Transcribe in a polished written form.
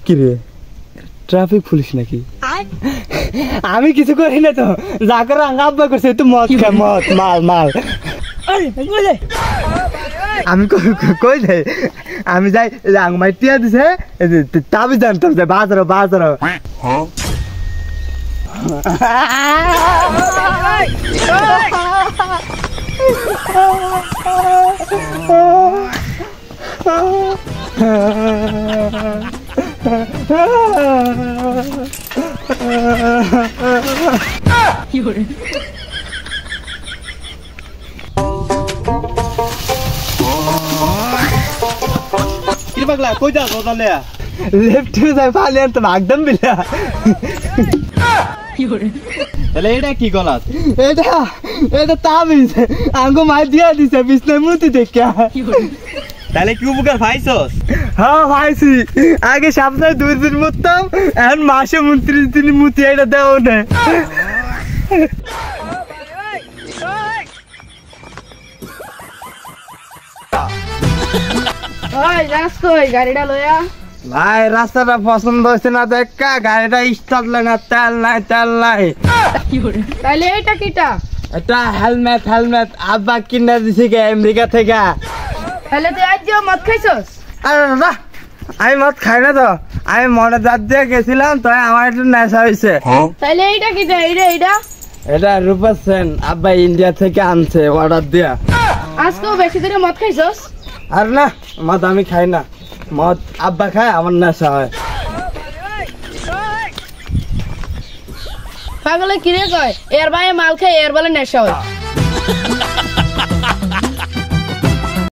কি রে traffic police নাকি? আমি কিছু করি না তো, যা করে আব্বা করছে তুই মদ খা, মদ মাল মাল। আমি কই যাই, আমি যাই আংমাই টিয়া দিছে তাবি জানতাম যে বাজার বাজার। পাগলা কই যাস তাহলে? লেফট যাই পালে তো একদম বিলা। তাহলে এটা কি গলাস? এটা তাবিজ আঙ্গো মাই দিয়া দিছে বিষ্ণু মুতি দেখা। তাহলে কি উপকার পাইছস? হ্যাঁ পাইছি, আগে সপ্তাহে 2 দিন মুততাম, এখন মাসে 29 দিন মুতি। এটা দেও না গাড়িটা লয়া ভাই। রাস্তাটা পছন্দ হয়েছে না, দেখা গাড়িটা স্টার্ট লাগে না, তেল নাই তেল নাই। তাহলে এটা কিটা? এটা হেলমেট হেলমেট আব্বা কিনে দিছি গে আমেরিকা থেকে। তাহলে তুই আজ মদ খাইছস? আরে না, আমি মদ খাই না তো, আমি মনে জাত দিয়ে গেছিলাম তো আমার একটু নেশা হয়েছে। তাহলে এইটা কিটা? এইটা এটা রূপা সেন আব্বা ইন্ডিয়া থেকে আনছে অর্ডার দিয়া। আজকেও বেশি ধরে মদ খাইছস? আর না, মদ আমি খাই না, মদ আব্বা খায়, আমার নেশা হয়। পাগলে কিরে কয় এর ভাই মাল খায় এর বলে নেশা হয়।